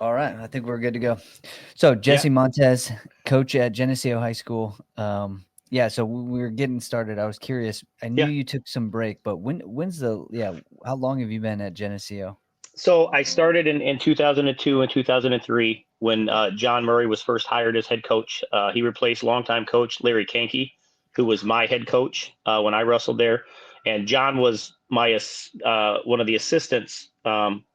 All right, I think we're good to go. So Yeah, Jesse Montez, coach at Geneseo High School. Yeah, so we were getting started. I was curious. I knew yeah. you took some break, but when's the yeah? How long have you been at Geneseo? So I started in 2002 and 2003 when John Murray was first hired as head coach. He replaced longtime coach Larry Kankey, who was my head coach when I wrestled there. And John was my one of the assistants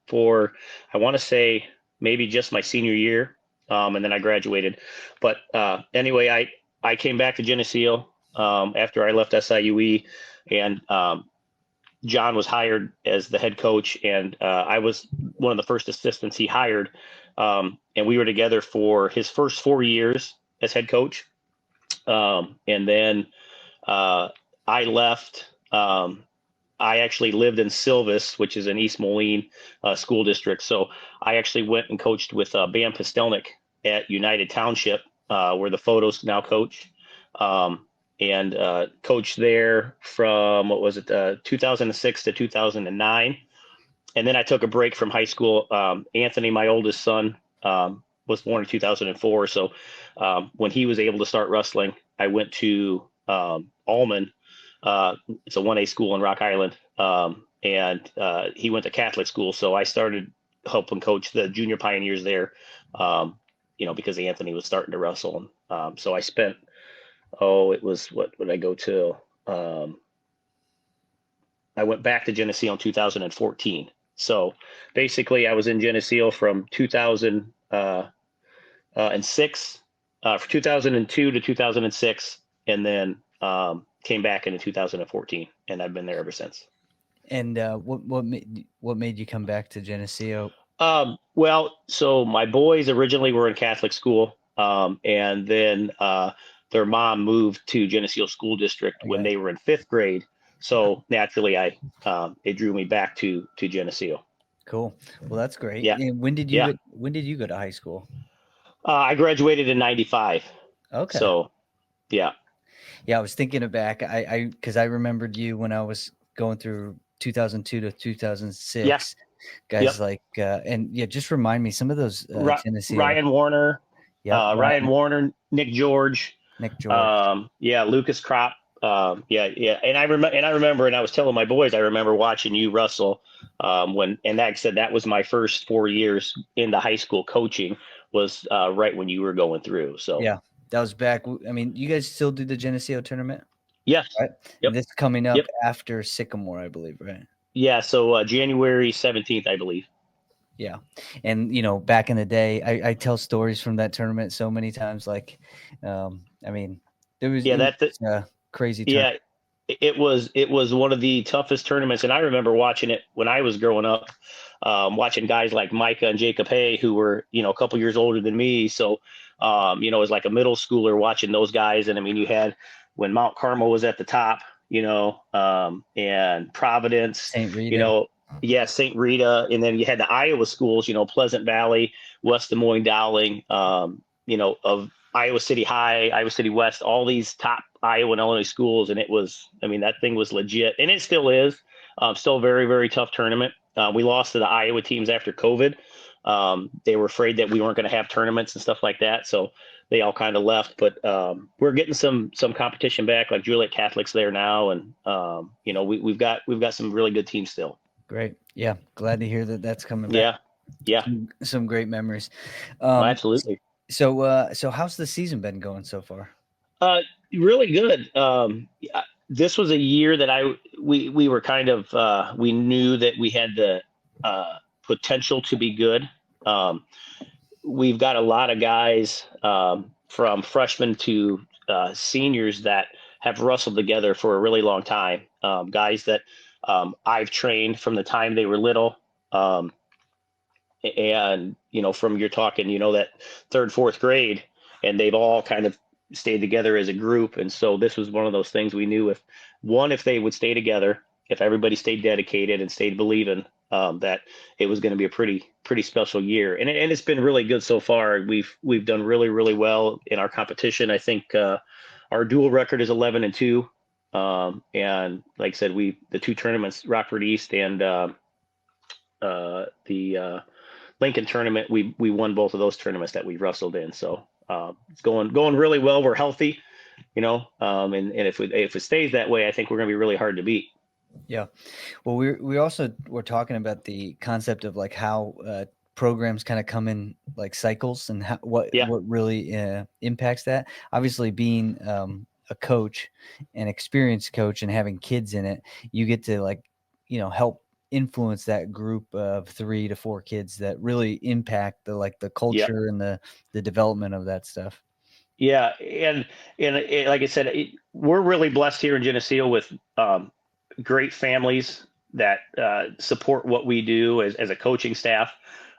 for, I want to say, maybe just my senior year. And then I graduated. But anyway, I came back to Geneseo after I left SIUE. And John was hired as the head coach, and I was one of the first assistants he hired. And we were together for his first 4 years as head coach. And then I left. I actually lived in Silvis, which is in East Moline school district. So I actually went and coached with Bam Postelnick at United Township, where the photos now coach. Um, and coached there from, what was it, 2006 to 2009. And then I took a break from high school. Anthony, my oldest son, was born in 2004. So when he was able to start wrestling, I went to Allman. It's a 1A school in Rock Island. And he went to Catholic school. So I started helping coach the junior pioneers there, because Anthony was starting to wrestle. So I spent, it was, what would I go to? Um, I went back to Geneseo in 2014. So basically, I was in Geneseo from 2006, for 2002 to 2006, and then came back in 2014, and I've been there ever since. And what made you come back to Geneseo? Well, so my boys originally were in Catholic school, and then their mom moved to Geneseo School District when Okay, they were in fifth grade. So naturally, it drew me back to Geneseo. cool. Well, that's great. Yeah, And yeah. when did you go to high school? I graduated in '95. Okay. So yeah, Yeah, I was thinking it back. Because I remembered you when I was going through 2002 to yeah, 2006. yep. Guys like, and yeah, just remind me some of those Geneseo. Ryan Warner, Yep, Ryan, Nick George, Nick George. yeah, Lucas Crop, yeah, yeah. And I was telling my boys, I remember watching you wrestle, and like I said, that was my first 4 years into high school coaching was right when you were going through. So Yeah, that was back. I mean, you guys still do the Geneseo tournament, yes, right? yep, And this coming up yep, after Sycamore, I believe, right? yeah. So January 17th, I believe. Yeah, and back in the day, I tell stories from that tournament so many times. Like, I mean, Yeah, it was a crazy tournament. yeah, it was one of the toughest tournaments, and I remember watching it when I was growing up, watching guys like Micah and Jacob Hay, who were a couple years older than me. So, as like a middle schooler watching those guys, and I mean, you had when Mount Carmel was at the top, and Providence, Saint you Rita. know, yeah, St. Rita, and then you had the Iowa schools, Pleasant Valley, West Des Moines, Dowling, of Iowa City High, Iowa City West, all these top Iowa and Illinois schools, and I mean, that thing was legit, and it still is. Still a very, very tough tournament. We lost to the Iowa teams after COVID. They were afraid that we weren't going to have tournaments and stuff like that, so they all kind of left. But we're getting some competition back, like Juliet Catholic's there now, and we've got some really good teams still. Great. Yeah, glad to hear that that's coming back. Yeah, yeah, Some great memories. well, Um, absolutely. so how's the season been going so far? Uh, Really good. This was a year that we were kind of we knew that we had the potential to be good. Um, we've got a lot of guys from freshmen to seniors that have wrestled together for a really long time. Guys that I've trained from the time they were little. Um, and from you're talking that third, fourth grade, and they've all kind of stayed together as a group. And so this was one of those things we knew, if they would stay together, if everybody stayed dedicated and stayed believing, that it was going to be a pretty special year. And it's been really good so far. We've done really, really well in our competition. I think our dual record is 11-2. And like I said, the two tournaments, Rockford East and the Lincoln tournament, we won both of those tournaments that we wrestled in. So it's going really well. We're healthy, and if it stays that way, I think we're going to be really hard to beat. Yeah. Well, we also were talking about the concept of like how programs kind of come in like cycles and what really impacts that. Obviously, being a coach, an experienced coach, and having kids in it, you get to help influence that group of 3 to 4 kids that really impact the culture and the development of that stuff. Yeah, and like I said, we're really blessed here in Geneseo with great families that support what we do as a coaching staff.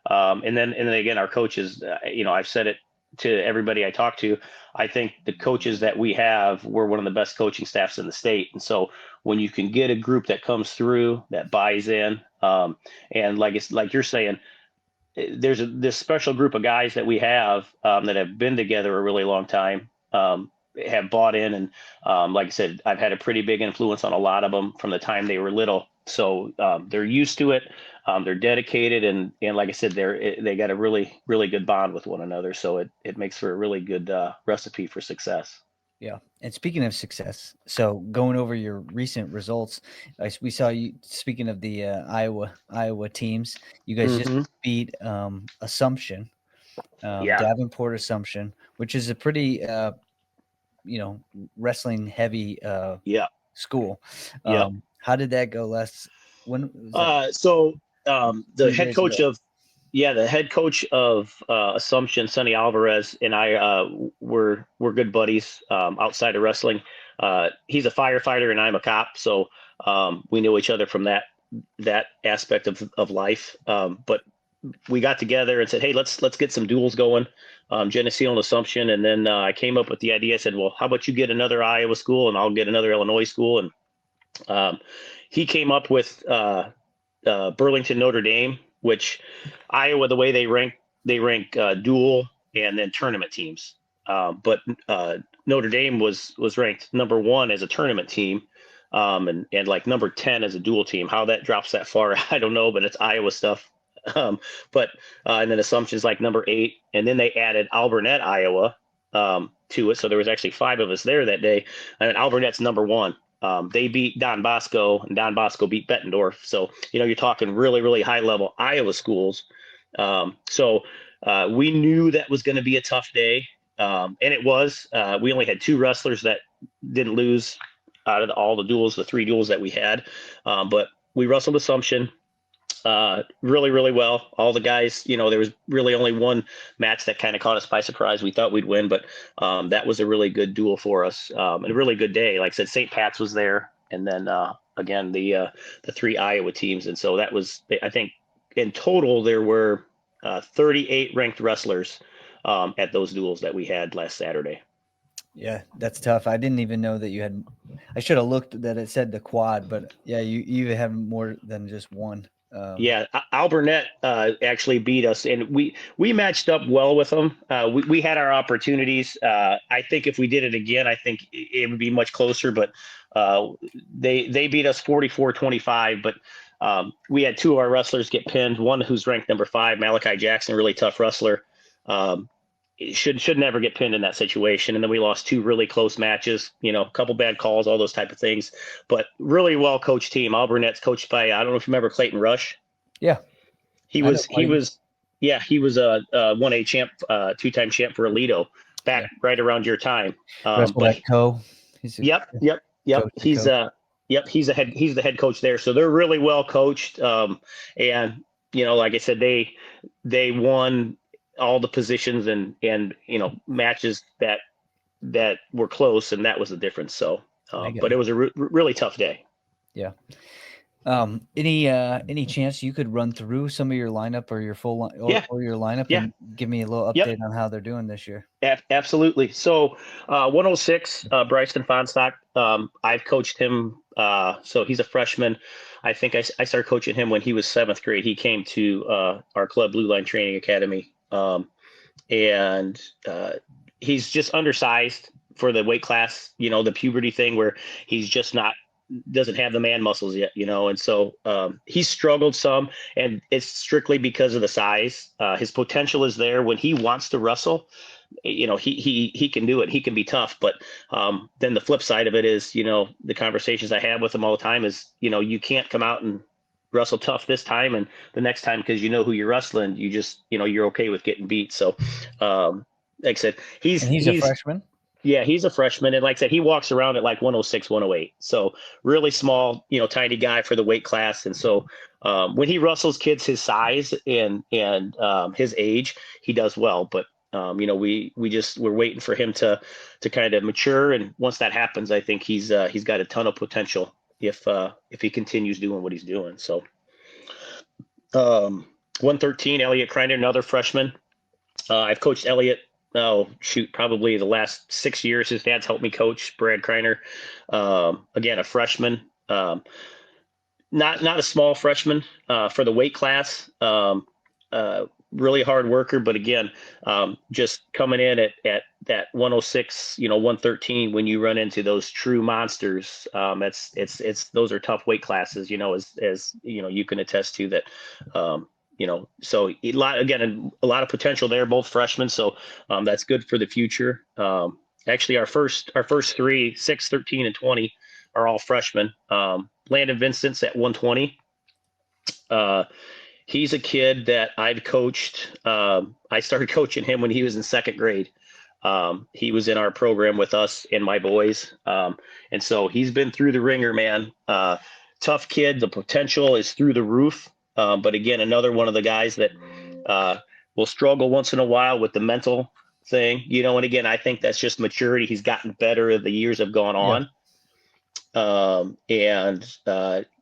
And then again, our coaches, I've said it to everybody I talk to. I think the coaches that we have, we're one of the best coaching staffs in the state. And so when you can get a group that comes through, that buys in, and like you're saying, there's this special group of guys that we have that have been together a really long time, have bought in. And like I said, I've had a pretty big influence on a lot of them from the time they were little. So they're used to it. They're dedicated. And like I said, they got a really, really good bond with one another. So it makes for a really good recipe for success. Yeah. And speaking of success, so going over your recent results, we saw you, speaking of the Iowa teams, you guys just beat Assumption, Davenport Assumption, which is a pretty, wrestling heavy school. How did that go last? When was that? The head coach ago. The head coach of Assumption, Sonny Alvarez, and I we're good buddies outside of wrestling. He's a firefighter and I'm a cop, so we know each other from that aspect of life. But we got together and said, hey, let's get some duels going, Geneseo and Assumption. And then I came up with the idea. I said, well, how about you get another Iowa school and I'll get another Illinois school. And he came up with Burlington Notre Dame, which Iowa, the way they rank dual and then tournament teams. But Notre Dame was ranked number 1 as a tournament team, and like number 10 as a dual team. How that drops that far, I don't know, but it's Iowa stuff. But and then Assumption's like number 8, and then they added Alburnett, Iowa, to it. So there was actually 5 of us there that day, and Alburnett's number 1. They beat Don Bosco, and Don Bosco beat Bettendorf. So, you're talking really, really high level Iowa schools. So we knew that was going to be a tough day. And it was. We only had 2 wrestlers that didn't lose out of all the duels, the 3 duels that we had. But we wrestled Assumption really, really well. All the guys, there was really only one match that kind of caught us by surprise. We thought we'd win, but that was a really good duel for us, and a really good day. Like I said, St. Pat's was there, and then again the 3 Iowa teams, and so that was, I think, in total there were 38 ranked wrestlers at those duels that we had last Saturday. Yeah, that's tough. I didn't even know that you had. I should have looked that it said the quad, but yeah, you even have more than just one. Alburnett actually beat us, and we matched up well with them. We had our opportunities. I think if we did it again, I think it would be much closer, but they beat us 44-25, but we had 2 of our wrestlers get pinned, one who's ranked number 5, Malachi Jackson, really tough wrestler. Should never get pinned in that situation. And then we lost 2 really close matches, a couple bad calls, all those type of things, but really well coached team. Alburnett's coached by, I don't know if you remember Clayton Rush. Yeah. He was a 1A champ, 2-time champ for Alito back right around your time. But Co. Yep. He's the head coach there. So they're really well coached. And like I said, they won all the positions and matches that were close, and that was the difference. So, but it was a really tough day. Yeah. Any chance you could run through some of your lineup or your full or your lineup and give me a little update on how they're doing this year? Absolutely. So, 106, Bryson Fonstock. I've coached him. So he's a freshman. I think I started coaching him when he was 7th grade. He came to our club Blue Line Training Academy. And he's just undersized for the weight class, the puberty thing where he's just not doesn't have the man muscles yet, and so he's struggled some, and it's strictly because of the size. His potential is there when he wants to wrestle. He can do it. He can be tough, but then the flip side of it is, the conversations I have with him all the time is, you can't come out and wrestle tough this time and the next time because who you're wrestling. You just, you're okay with getting beat. So, like I said, he's a freshman. Yeah, he's a freshman, and like I said, he walks around at like 106, 108. So really small, tiny guy for the weight class. And so when he wrestles kids his size and his age, he does well. But we're waiting for him to kind of mature, and once that happens, I think he's got a ton of potential if he continues doing what he's doing. So 113, Elliot Kreiner, another freshman. I've coached Elliot. Probably the last 6 years. His dad's helped me coach, Brad Kreiner. Again, a freshman, not a small freshman for the weight class. Really hard worker, but again, just coming in at that 106, 113. When you run into those true monsters, those are tough weight classes. As you can attest to that. So a lot of potential there, both freshmen. So that's good for the future. Actually, our first three, 6, 13, and 20 are all freshmen. Landon Vincent's at 120. He's a kid that I've coached. I started coaching him when he was in second grade. He was in our program with us and my boys. And so he's been through the ringer, man. Tough kid. The potential is through the roof. But again, another one of the guys that will struggle once in a while with the mental thing, and again, I think that's just maturity. He's gotten better as the years have gone on.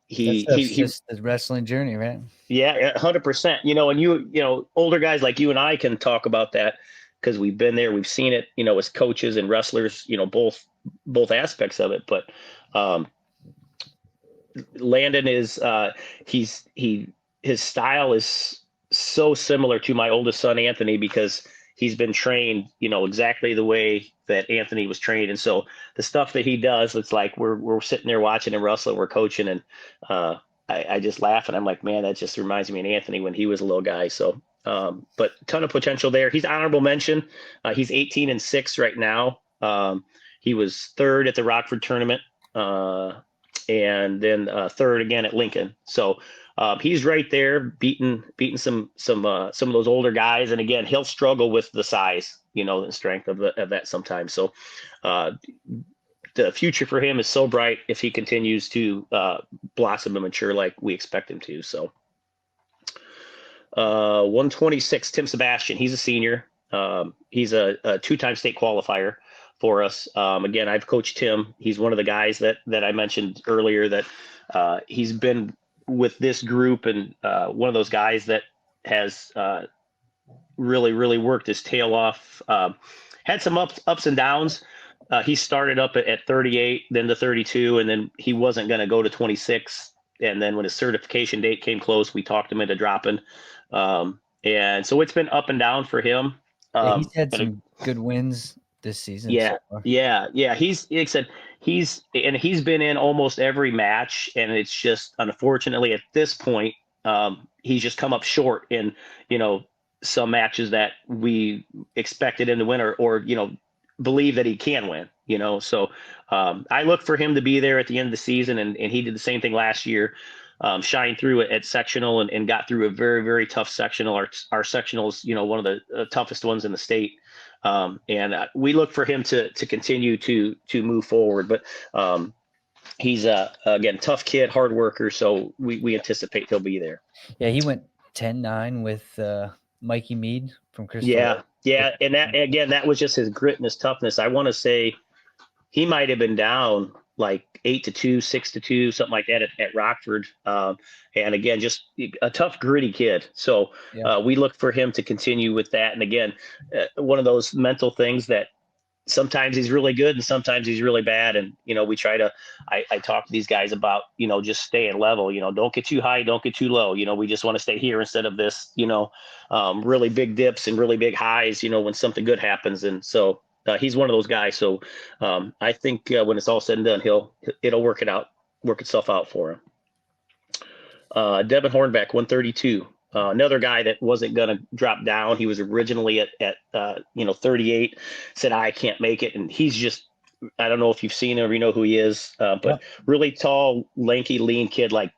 He's just the wrestling journey, right? Yeah, 100%. And older guys like you and I can talk about that because we've been there, we've seen it, as coaches and wrestlers, both aspects of it. But Landon is his style is so similar to my oldest son, Anthony, because he's been trained, exactly the way that Anthony was trained. And so the stuff that he does, it's like we're sitting there watching him wrestle, we're coaching, and I just laugh and I'm like, man, that just reminds me of Anthony when he was a little guy. So, but ton of potential there. He's honorable mention. He's 18-6 right now. He was third at the Rockford tournament, and then third again at Lincoln. So he's right there beating some of those older guys. And again, he'll struggle with the size, the strength of that sometimes. So the future for him is so bright if he continues to blossom and mature like we expect him to. So 126, Tim Sebastian, he's a senior. He's a 2-time state qualifier for us. Again, I've coached him. He's one of the guys that I mentioned earlier that he's been with this group, and one of those guys that has really, really worked his tail off. Had some ups and downs. He started up at 38, then to 32, and then he wasn't going to go to 26. And then when his certification date came close, we talked him into dropping. And so it's been up and down for him. He's had some good wins this season. Yeah. He's like I said, he's been in almost every match, and it's just unfortunately at this point, he's just come up short in some matches that we expected him to win or believe that he can win. So I look for him to be there at the end of the season, and he did the same thing last year. Shined through at sectional and got through a very, very tough sectional. Our sectional is, one of the toughest ones in the state. And we look for him to continue to move forward. But he's again, tough kid, hard worker. So we anticipate he'll be there. Yeah, he went 10-9 with Mikey Mead from Crystal. Yeah. And that was just his grit and his toughness. I want to say he might have been down like 8-2, 6-2, something like that at Rockford. And again, just a tough, gritty kid. So we look for him to continue with that. And again, one of those mental things that sometimes he's really good and sometimes he's really bad. And, we try to, I talk to these guys about, just staying level, don't get too high, don't get too low. We just want to stay here instead of this, really big dips and really big highs, when something good happens. And so, he's one of those guys. So I think when it's all said and done, it'll work it out work itself out for him. Devin Hornbeck, 132. Another guy that wasn't going to drop down. He was originally at 38, said, I can't make it. And he's just, I don't know if you've seen him or you know who he is, but really tall, lanky, lean kid, like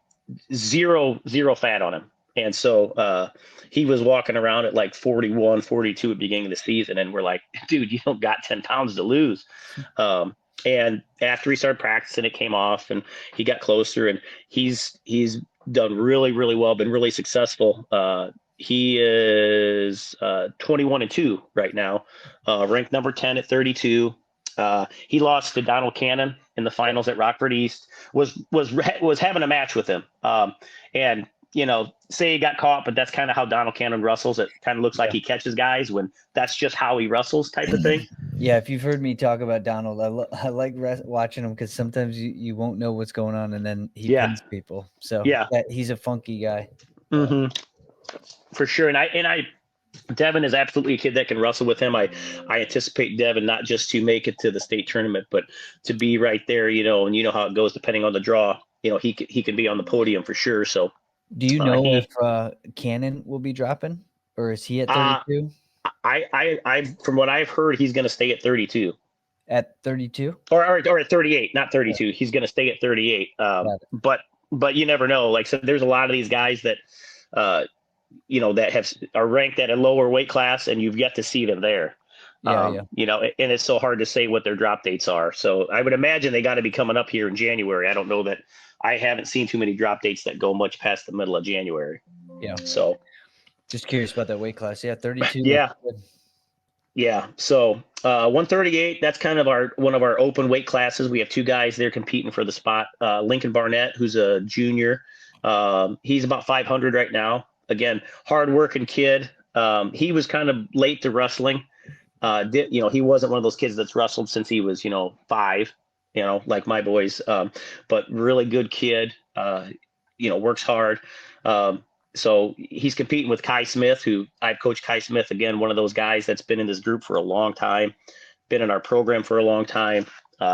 zero fat on him. And so he was walking around at like 41, 42 at the beginning of the season. And we're like, dude, you don't got 10 pounds to lose. And after he started practicing, it came off and he got closer, and he's done really, really well, been really successful. He is 21-2 right now, ranked number 10 at 32. He lost to Donald Cannon in the finals at Rockford East, was having a match with him. And, say he got caught, but that's kind of how Donald Cannon wrestles. It kind of looks like he catches guys when that's just how he wrestles, type of thing. Yeah, if you've heard me talk about Donald, I like watching him because sometimes you won't know what's going on, and then he pins people. So he's a funky guy. Mm-hmm. For sure. And Devin is absolutely a kid that can wrestle with him. I anticipate Devin not just to make it to the state tournament, but to be right there, and you know how it goes depending on the draw. He can be on the podium for sure. So, do you know if Cannon will be dropping, or is he at 32? I from what I've heard, he's going to stay at 32. At 32, or at 38, not 32. He's going to stay at 38. But you never know. Like, so there's a lot of these guys that that are ranked at a lower weight class, and you've yet to see them there. And it's so hard to say what their drop dates are. So I would imagine they got to be coming up here in January. I don't know that. I haven't seen too many drop dates that go much past the middle of January. Yeah. So just curious about that weight class. Yeah. 32. Yeah. Yeah. So 138, that's kind of one of our open weight classes. We have two guys there competing for the spot. Lincoln Barnett, who's a junior. He's about 500 right now. Again, hardworking kid. He was kind of late to wrestling. He wasn't one of those kids that's wrestled since he was, 5, like my boys. But really good kid, works hard. So he's competing with Kai Smith, who I've coached. Kai Smith, again, one of those guys that's been in this group for a long time, been in our program for a long time.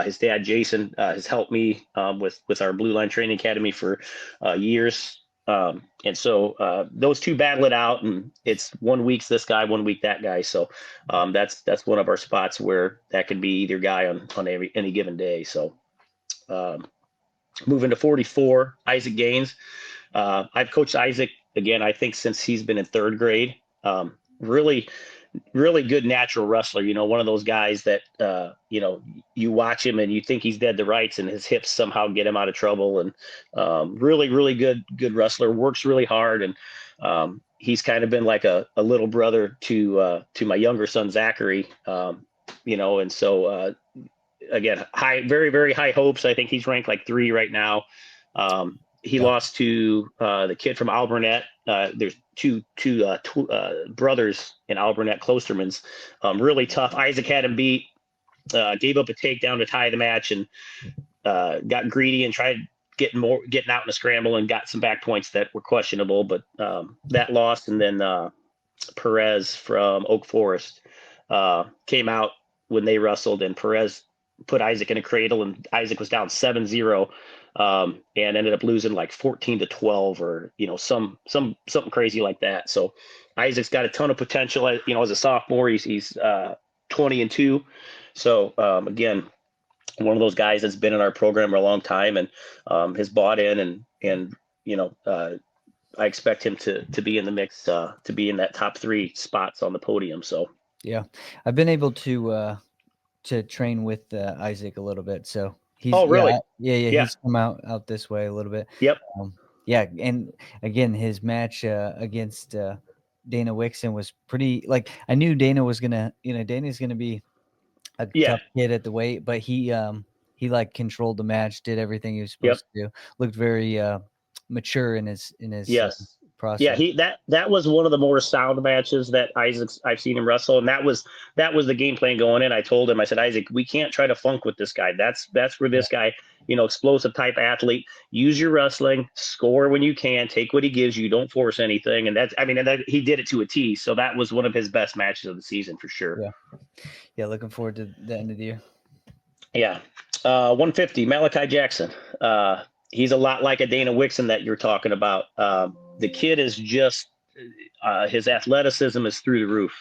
His dad, Jason, has helped me with our Blue Line Training Academy for years. And so those two battle it out, and it's 1 week's this guy, 1 week that guy. So that's one of our spots where that could be either guy on any given day. So moving to 44, Isaac Gaines. I've coached Isaac, again, I think since he's been in third grade. Really, really good natural wrestler. One of those guys that, you watch him and you think he's dead to rights, and his hips somehow get him out of trouble. And really, really good wrestler, works really hard. And he's kind of been like a little brother to my younger son, Zachary, and so again, very, very high hopes. I think he's ranked like 3 right now. He lost to the kid from Alburnett. There's two brothers in Alburnett, Klostermans. Really tough. Isaac had him beat, gave up a takedown to tie the match, and got greedy and tried getting out in a scramble and got some back points that were questionable. But that lost, and then Perez from Oak Forest came out when they wrestled, and Perez put Isaac in a cradle, and Isaac was down 7-0. And ended up losing like 14-12 or, something crazy like that. So Isaac's got a ton of potential. As a sophomore, he's 20-2. So, again, one of those guys that's been in our program for a long time and has bought in and I expect him to be in the mix, to be in that top 3 spots on the podium. So, yeah, I've been able to train with Isaac a little bit. So, really? Yeah. He's come out this way a little bit. Yep. And again, his match against Dana Wixon was pretty. Like, I knew Dana was gonna, Dana's gonna be a tough kid at the weight, but he like controlled the match, did everything he was supposed to do. Looked very mature in his process. Yeah, that was one of the more sound matches that I've seen him wrestle, and that was the game plan going in. I told him, I said, Isaac, we can't try to funk with this guy. That's where this guy, explosive type athlete. Use your wrestling, score when you can, take what he gives you, don't force anything, and he did it to a T. So that was one of his best matches of the season for sure. Yeah, looking forward to the end of the year. Yeah, 150, Malachi Jackson. he's a lot like a Dana Wixon that you're talking about. The kid is just his athleticism is through the roof.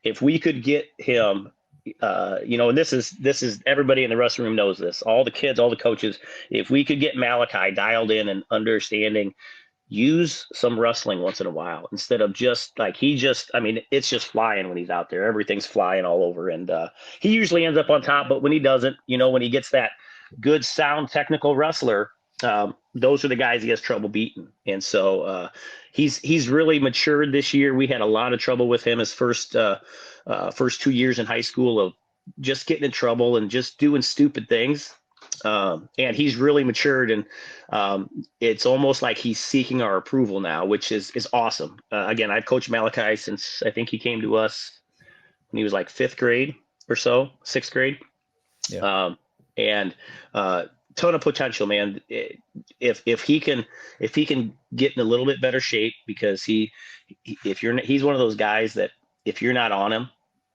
If we could get him, and this is everybody in the wrestling room knows this. All the kids, all the coaches. If we could get Malachi dialed in and understanding, use some wrestling once in a while instead of just like it's just flying when he's out there. Everything's flying all over, and he usually ends up on top. But when he doesn't, when he gets that good sound technical wrestler, those are the guys he has trouble beating. And so he's really matured this year. We had a lot of trouble with him his first 2 years in high school of just getting in trouble and just doing stupid things. And he's really matured, and it's almost like he's seeking our approval now, which is awesome. Again, I've coached Malachi since I think he came to us when he was like 5th grade or so, 6th grade. Yeah. And ton of potential, man. If he can get in a little bit better shape, because he's one of those guys that if you're not on him,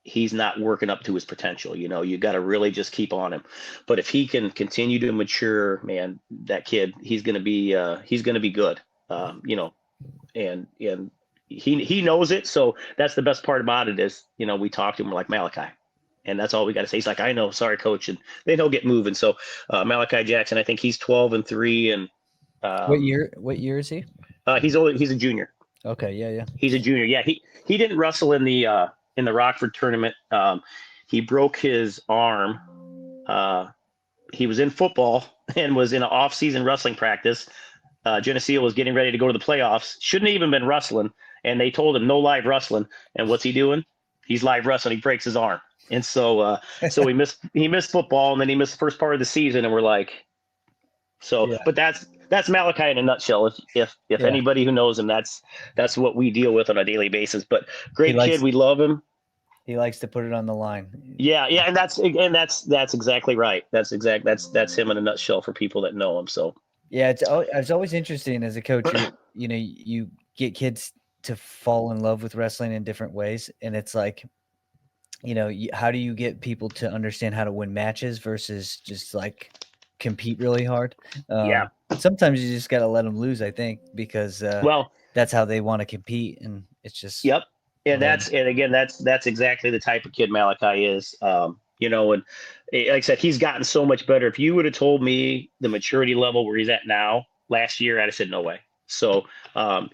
he's not working up to his potential. You got to really just keep on him. But if he can continue to mature, man, that kid, he's going to be good. And he knows it. So that's the best part about it is, we talk to him, we're like, Malachi, and that's all we got to say. He's like, I know, sorry, coach. And then he'll get moving. So Malachi Jackson, I think he's 12-3. And what year is he? He's a junior. Okay. Yeah. He's a junior. Yeah. He didn't wrestle in the Rockford tournament. He broke his arm. He was in football and was in an off-season wrestling practice. Geneseo was getting ready to go to the playoffs. Shouldn't have even been wrestling. And they told him no live wrestling. And what's he doing? He's live wrestling. He breaks his arm. And so he missed football, and then he missed the first part of the season. And we're like, yeah. But that's Malachi in a nutshell. If anybody who knows him, that's what we deal with on a daily basis. But great kid, we love him. He likes to put it on the line. Yeah, and that's exactly right. That's him in a nutshell for people that know him. So yeah, it's always interesting as a coach. You get kids to fall in love with wrestling in different ways, and it's like, how do you get people to understand how to win matches versus just like compete really hard? Yeah. Sometimes you just got to let them lose, I think, because that's how they want to compete, and it's just Yep. And that's exactly the type of kid Malachi is. And like I said, he's gotten so much better. If you would have told me the maturity level where he's at now last year, I'd have said no way. So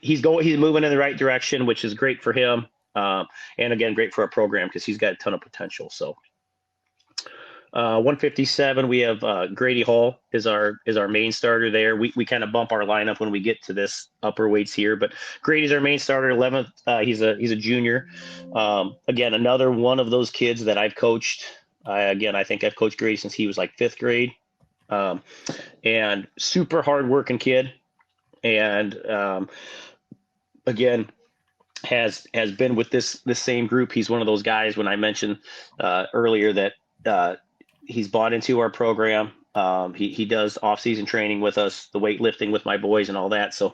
he's moving in the right direction, which is great for him. And again, great for our program because he's got a ton of potential. So 157, we have Grady Hall is our main starter there. We kind of bump our lineup when we get to this upper weights here, but Grady's our main starter, 11th. He's a junior. Again, another one of those kids that I've coached. I think I've coached Grady since he was like 5th grade. And super hardworking kid. And again, has been with this same group. He's one of those guys when I mentioned earlier that he's bought into our program. He does off-season training with us, the weightlifting with my boys and all that. So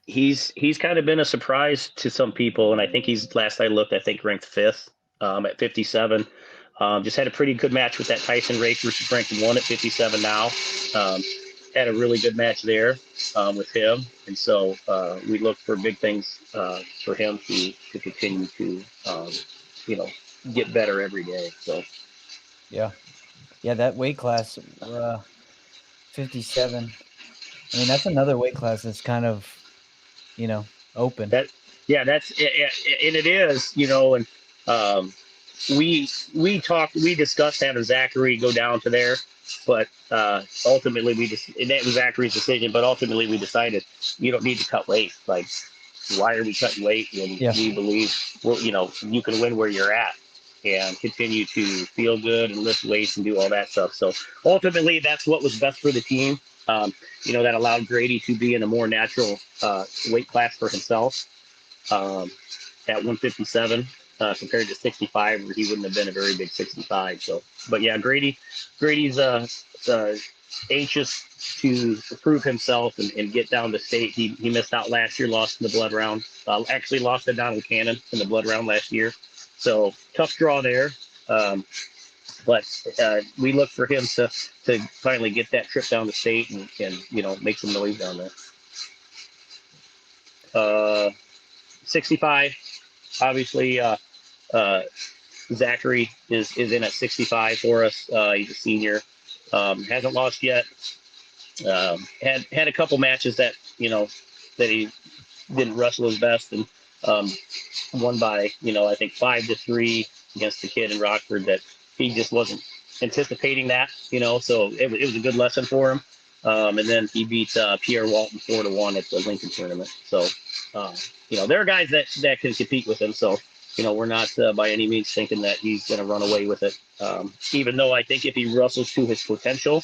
he's kind of been a surprise to some people. And I think last I looked, I think ranked 5th at 57. Just had a pretty good match with that Tyson Rake, which is ranked 1 at 57 now. Had a really good match there with him. And so we look for big things for him to continue to, get better every day. So. Yeah, that weight class, 57. I mean, that's another weight class that's kind of, open. And it is, and we discussed having Zachary go down to there, but ultimately and that was Zachary's decision, but ultimately we decided you don't need to cut weight. Like, why are we cutting weight when we believe, you can win where you're at and continue to feel good and lift weights and do all that stuff. So ultimately that's what was best for the team. That allowed Grady to be in a more natural weight class for himself at 157 compared to 65, where he wouldn't have been a very big 65. So, but yeah, Grady's anxious to prove himself and get down to state. He missed out last year, lost in the blood round. Actually lost to Donald Cannon in the blood round last year. So tough draw there. But we look for him to finally get that trip down to state and make some noise down there. 65, obviously. Zachary is in at 65 for us. He's a senior. Hasn't lost yet. Had a couple matches that that he didn't wrestle his best, and won by I think 5-3 against the kid in Rockford that he just wasn't anticipating that. So it was a good lesson for him. And then he beat Pierre Walton 4-1 at the Lincoln tournament. So there are guys that can compete with him. So we're not by any means thinking that he's going to run away with it. Even though I think if he wrestles to his potential,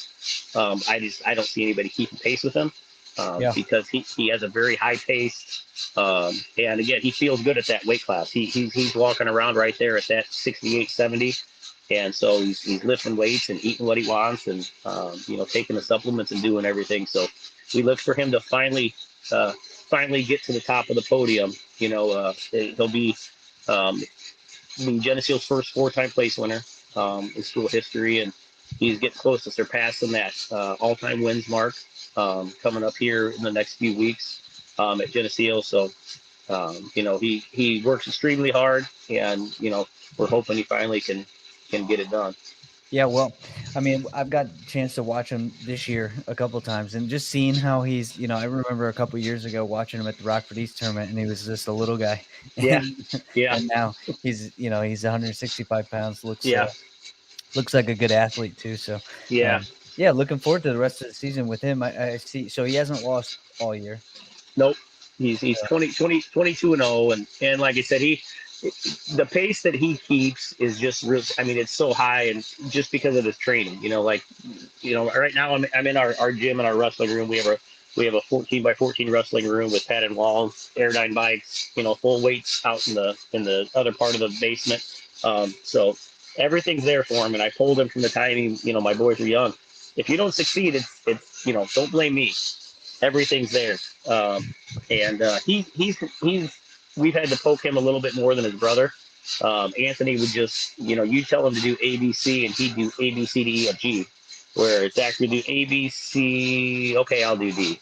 I don't see anybody keeping pace with him. Because he has a very high pace, and again, he feels good at that weight class. He's walking around right there at that 68, 70, and so he's lifting weights and eating what he wants, and taking the supplements and doing everything. So we look for him to finally get to the top of the podium. He'll be Geneseo's first 4-time place winner in school history, and he's getting close to surpassing that all-time wins mark. Coming up here in the next few weeks at Geneseo. So, he works extremely hard, and, we're hoping he finally can get it done. Yeah, well, I mean, I've got a chance to watch him this year a couple of times, and just seeing how he's, I remember a couple of years ago watching him at the Rockford East tournament, and he was just a little guy. Yeah. And now he's 165 pounds, looks like a good athlete too. So, looking forward to the rest of the season with him. I see. So he hasn't lost all year. Nope. He's 22-0, and like I said, the pace that he keeps is just real. I mean, it's so high, and just because of his training, right now I'm in our gym, in our wrestling room. We have a 14x14 wrestling room with padded walls, Airdyne bikes, full weights out in the other part of the basement. So everything's there for him, and I told him from the time my boys were young, if you don't succeed, it's don't blame me. Everything's there, and we've had to poke him a little bit more than his brother. Anthony would just you tell him to do A, B, C, and he'd do A, B, C, D, E, F, G. Where it's actually do A, B, C. Okay, I'll do D.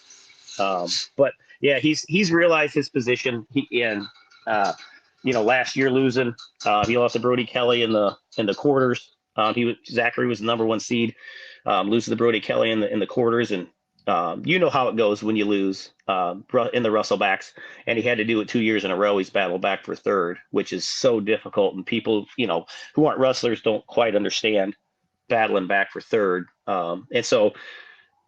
But yeah, he's realized his position. Last year losing, he lost to Brody Kelly in the quarters. Zachary was the number 1 seed, losing to Brody Kelly in the quarters, and how it goes when you lose in the Russelbacks, and he had to do it 2 years in a row. He's battled back for third, which is so difficult, and people who aren't wrestlers don't quite understand battling back for third, and so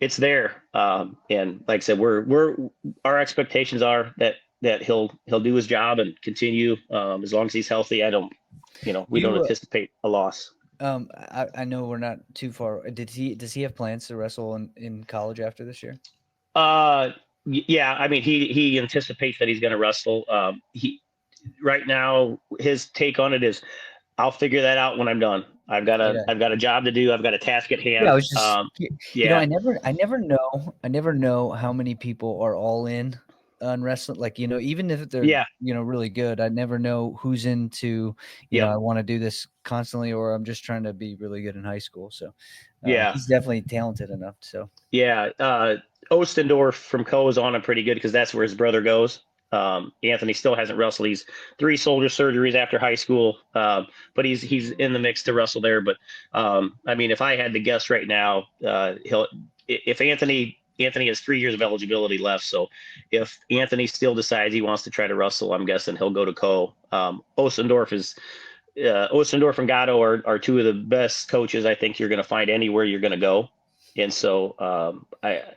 it's there. And like I said, our expectations are that he'll do his job and continue as long as he's healthy. We don't anticipate a loss. I know we're not too far. Does he have plans to wrestle in college after this year? Yeah. I mean, he anticipates that he's going to wrestle. Right now, his take on it is, I'll figure that out when I'm done. I've got a job to do. I've got a task at hand. Yeah, I was just, I never know how many people are all in on wrestling. Like, even if they're, really good, I never know who's into, I want to do this constantly, or I'm just trying to be really good in high school. So he's definitely talented enough. So Ostendorf from Co is on him pretty good, because that's where his brother goes. Anthony still hasn't wrestled. He's 3 shoulder surgeries after high school, but he's in the mix to wrestle there. But I mean, if I had to guess right now, if Anthony has 3 years of eligibility left. So if Anthony still decides he wants to try to wrestle, I'm guessing he'll go to Co. Ostendorf and Gatto are 2 of the best coaches I think you're going to find anywhere you're going to go. And so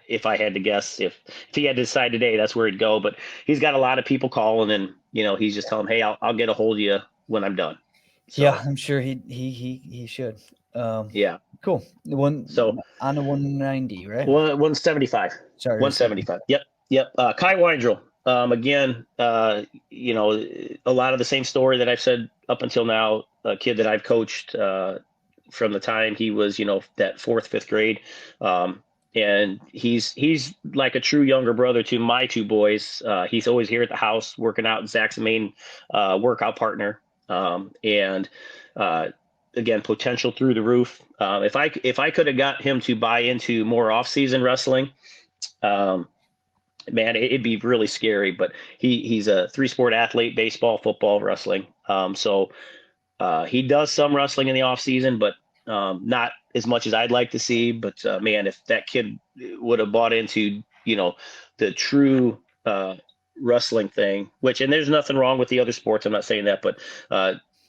if I had to guess, if he had to decide today, that's where he'd go. But he's got a lot of people calling, and he's just telling them, hey, I'll get a hold of you when I'm done. So, yeah, I'm sure he should. Cool. On the 190, right? 175. Sorry, 175. Yep. Kai Weindrel. Again, a lot of the same story that I've said up until now. A kid that I've coached from the time he was, that 4th, 5th grade. And he's like a true younger brother to my 2 boys. He's always here at the house working out. Zach's main workout partner. And again, potential through the roof. If I could have got him to buy into more off-season wrestling, man, it'd be really scary. But he's a 3-sport athlete: baseball, football, wrestling. So he does some wrestling in the off season, but not as much as I'd like to see. But man, if that kid would have bought into, the true wrestling thing, and there's nothing wrong with the other sports. I'm not saying that, but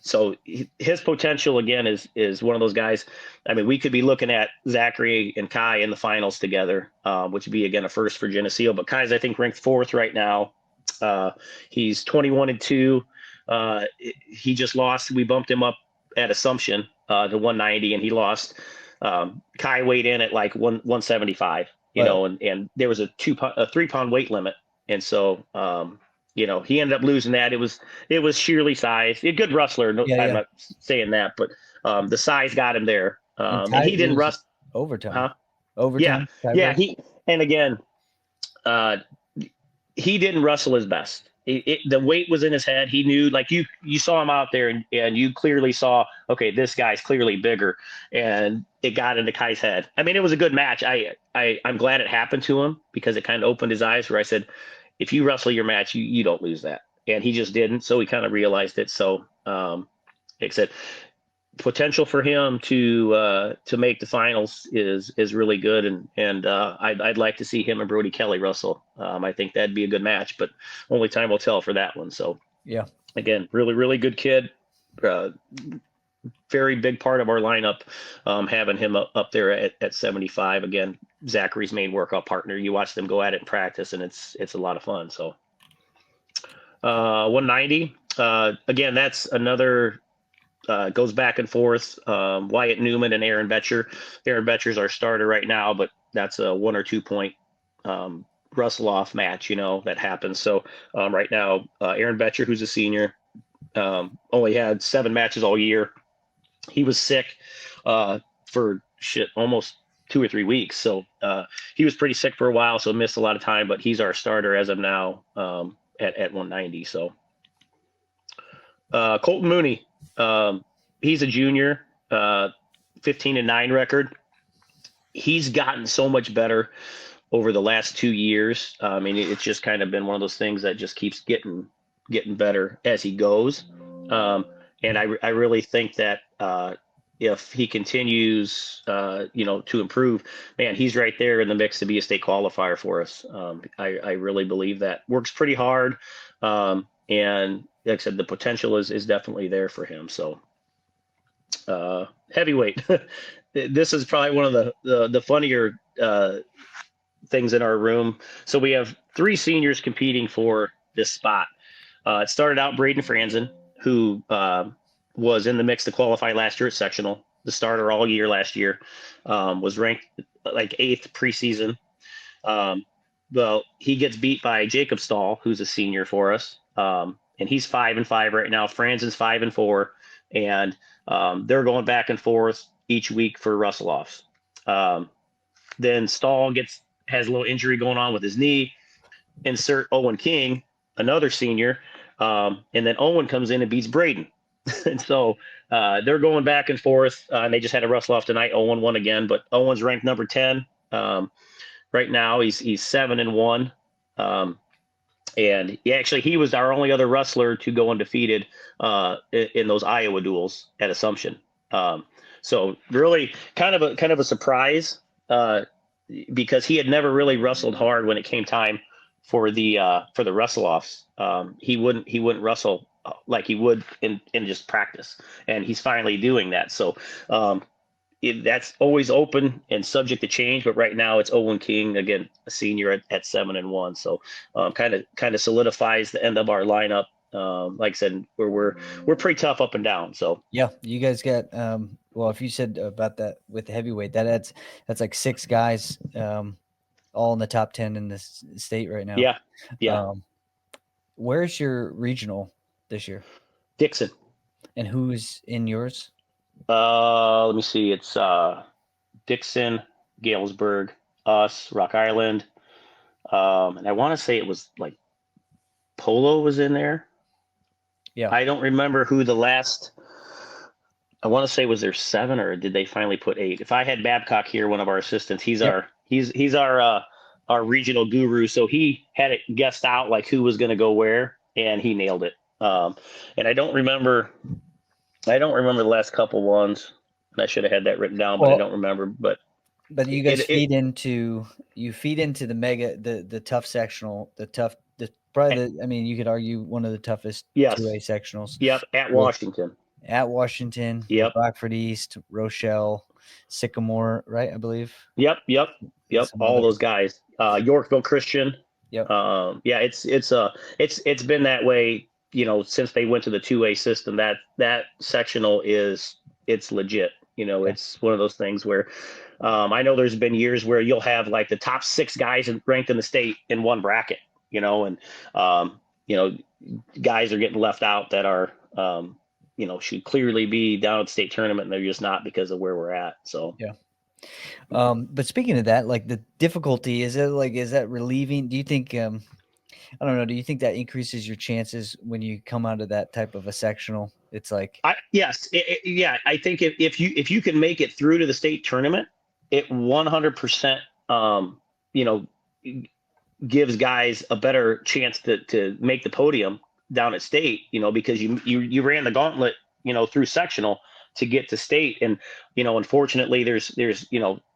so his potential again is one of those guys. I mean, we could be looking at Zachary and Kai in the finals together, which would be again a first for Geneseo. But Kai's, I think, ranked 4th right now. He's 21-2. He just lost. We bumped him up at Assumption to 190, and he lost. Kai weighed in at like 175, and there was a 3-pound weight limit, and so he ended up losing that. It was sheerly size. A good wrestler. I'm not saying that, but the size got him there. And he didn't wrestle overtime. Huh? Overtime. Yeah. He didn't wrestle his best. The weight was in his head. He knew, like you saw him out there, and you clearly saw, okay, this guy's clearly bigger, and it got into Kai's head. I mean, it was a good match. I'm glad it happened to him because it kind of opened his eyes. Where I said, if you wrestle your match, you don't lose that, and he just didn't. So he kind of realized it. So, like I said, potential for him to make the finals is really good, and I'd like to see him and Brody Kelly wrestle. I think that'd be a good match, but only time will tell for that one. So yeah, again, really, really good kid. Very big part of our lineup, having him up there at 75. Again, Zachary's main workout partner. You watch them go at it in practice, and it's a lot of fun. So 190. Again, that's another. Goes back and forth. Wyatt Newman and Aaron Betcher. Aaron Betcher's our starter right now, but that's a 1 or 2 point wrestle off match, that happens. So right now, Aaron Betcher, who's a senior, only had 7 matches all year. He was sick for almost 2 or 3 weeks. So he was pretty sick for a while, so missed a lot of time, but he's our starter as of now at 190. So Colton Mooney. He's a junior, 15-9 record. He's gotten so much better over the last 2 years. I mean, it's just kind of been one of those things that just keeps getting better as he goes. And I really think that if he continues, to improve, man, he's right there in the mix to be a state qualifier for us. I really believe that. Works pretty hard. And like I said, the potential is definitely there for him. So heavyweight, this is probably one of the funnier things in our room. So we have 3 seniors competing for this spot. It started out Braden Franzen, who was in the mix to qualify last year at sectional, the starter all year last year, was ranked like 8th preseason. Well, he gets beat by Jacob Stahl, who's a senior for us. And he's 5-5 right now. Franzen's 5-4, and they're going back and forth each week for wrestle-offs. Then Stahl has a little injury going on with his knee. Insert Owen King, another senior, and then Owen comes in and beats Braden. And so they're going back and forth. And they just had a wrestle-off tonight. Owen won again, but Owen's ranked number 10 right now. He's 7-1. And he was our only other wrestler to go undefeated in those Iowa duels at Assumption. So really kind of a surprise because he had never really wrestled hard when it came time for the wrestle offs. He wouldn't wrestle like he would in just practice, and he's finally doing that. So that's always open and subject to change, but right now it's Owen King, again, a senior at 7-1. So kind of solidifies the end of our lineup. Like I said, we're pretty tough up and down. So yeah, you guys got well, if you said about that with the heavyweight, that's like 6 guys all in the top 10 in this state right now. Yeah. Where's your regional this year? Dixon. And who's in yours? Let me see. It's Dixon, Galesburg, us, Rock Island, and I want to say it was like Polo was in there. Yeah, I don't remember who the last I want to say, was there 7 or did they finally put 8? If I had Babcock here, one of our assistants, he's our regional guru. So he had it guessed out like who was going to go where, and he nailed it. And I don't remember the last couple ones. And I should have had that written down, but I don't remember. But you guys feed into the mega, the tough sectional, I mean, you could argue one of the toughest 2A sectionals. Yep, at Washington. Yep. Rockford East, Rochelle, Sycamore, right? I believe. Yep. All those guys. Yorkville Christian. Yep. Yeah, it's been that way, since they went to the 2A system. That sectional it's legit. It's one of those things where I know there's been years where you'll have like the top 6 guys ranked in the state in one bracket, and guys are getting left out that are should clearly be down at the state tournament, and they're just not because of where we're at. So yeah. But speaking of that, like the difficulty, is that relieving? Do you think, I don't know, do you think that increases your chances when you come out of that type of a sectional? It's like, yes. I think if you can make it through to the state tournament, it 100%, gives guys a better chance to make the podium down at state, because you ran the gauntlet, through sectional to get to state. And, unfortunately there's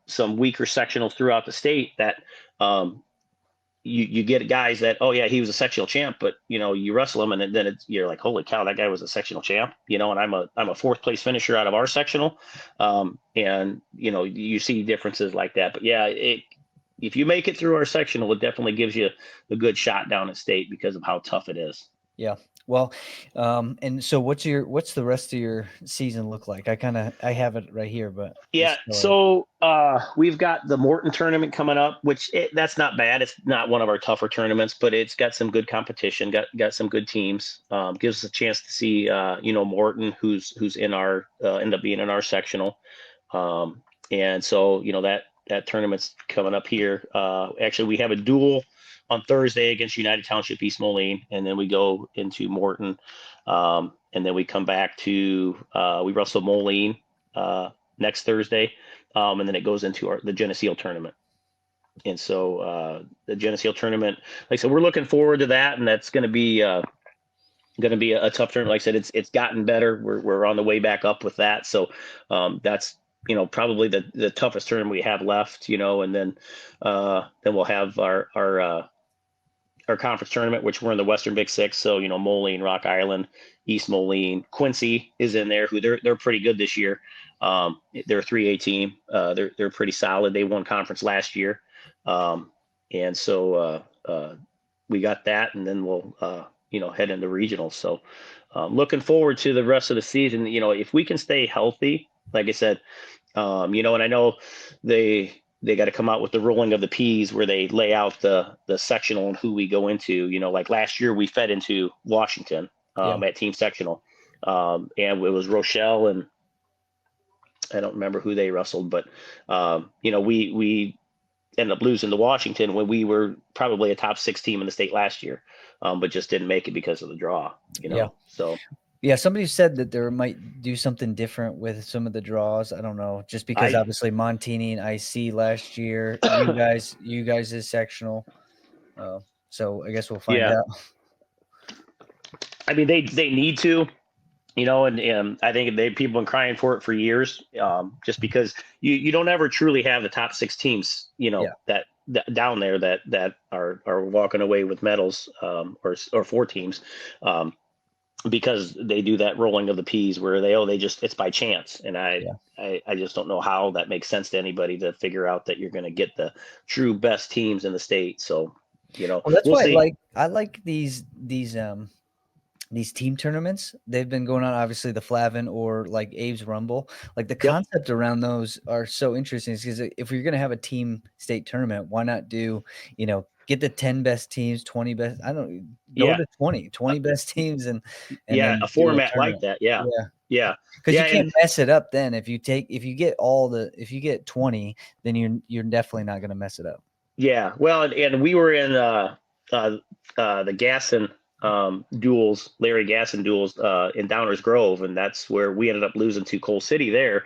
some weaker sectionals throughout the state that, you get guys that, oh yeah, he was a sectional champ, but you wrestle him and then you're like, holy cow, that guy was a sectional champ, and I'm a 4th place finisher out of our sectional. And you see differences like that, but yeah, if you make it through our sectional, it definitely gives you a good shot down at state because of how tough it is. Yeah. Well, and so what's the rest of your season look like? I have it right here, but yeah. So we've got the Morton tournament coming up, which that's not bad. It's not one of our tougher tournaments, but it's got some good competition, got some good teams. Gives us a chance to see, Morton, who's in our end up being in our sectional. And so, that tournament's coming up here. Actually, we have a duel on Thursday against United Township East Moline, and then we go into Morton, and then we come back to we wrestle Moline next Thursday, and then it goes into the Geneseo tournament. And so the Geneseo tournament, like I said, we're looking forward to that, and that's going to be a tough tournament. Like I said, it's gotten better. We're on the way back up with that. So that's probably the toughest tournament we have left. And then we'll have our conference tournament, which we're in the Western Big Six. So, Moline, Rock Island, East Moline, Quincy is in there, who they're pretty good this year. They're a 3A team. They're pretty solid. They won conference last year. And so we got that, and then we'll, head into regionals. So looking forward to the rest of the season. If we can stay healthy, like I said, and I know they got to come out with the rolling of the P's where they lay out the sectional and who we go into. Like last year we fed into Washington at team sectional, and it was Rochelle, and I don't remember who they wrestled, but we ended up losing to Washington when we were probably a top 6 team in the state last year, but just didn't make it because of the draw. So. Yeah, somebody said that there might do something different with some of the draws. I don't know, just because obviously Montini and IC last year, you guys is sectional. So I guess we'll find out. I mean, they need to, and I think people have been crying for it for years, just because you don't ever truly have the top 6 teams, that down there that are walking away with medals, or 4 teams. Because they do that rolling of the P's where it's by chance. And I just don't know how that makes sense to anybody to figure out that you're going to get the true best teams in the state. So, well, that's why I like these team tournaments. They've been going on, obviously the Flavin or like Abe's Rumble, like the concept around those are so interesting, because if you're going to have a team state tournament, why not do, get the 10 best teams, 20 best. I don't go to 20 best teams and then a format like that. Yeah. Because you can't mess it up then. If you get 20, then you're definitely not going to mess it up. Yeah. Well, and we were in the Gasson duels, Larry Gasson duels in Downers Grove, and that's where we ended up losing to Coal City there.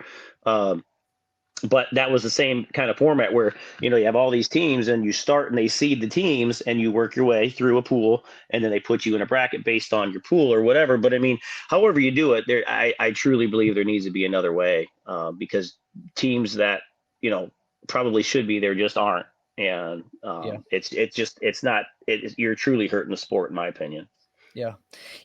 But that was the same kind of format where, you have all these teams and you start and they seed the teams and you work your way through a pool and then they put you in a bracket based on your pool or whatever. But I mean, however you do it, I truly believe there needs to be another way because teams that, probably should be there just aren't. And you're truly hurting the sport, in my opinion. Yeah.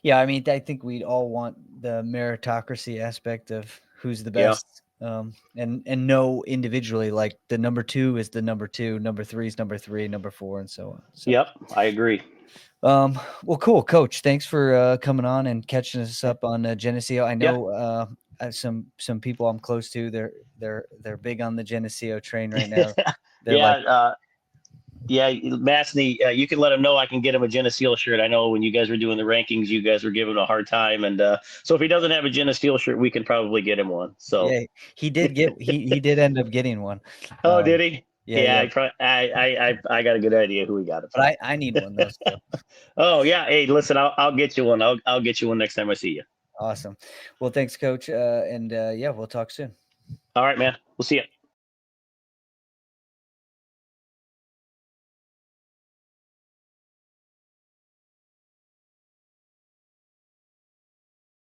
Yeah. I mean, I think we'd all want the meritocracy aspect of who's the best. Yeah. And know individually, like the number 2 is the number 2, number 3 is number 3, number 4, and so on. So, yep, I agree. Well, cool, Coach. Thanks for coming on and catching us up on Geneseo. I know some people I'm close to. They're big on the Geneseo train right now. Yeah, Massney, you can let him know I can get him a Geneseo shirt. I know when you guys were doing the rankings, you guys were giving him a hard time, and so if he doesn't have a Geneseo shirt, we can probably get him one. So yeah, he did did end up getting one. Oh, did he? Yeah. I got a good idea who he got it from. But I need one though. So. Oh yeah, hey, listen, I'll get you one. I'll get you one next time I see you. Awesome. Well, thanks, Coach, and we'll talk soon. All right, man. We'll see you.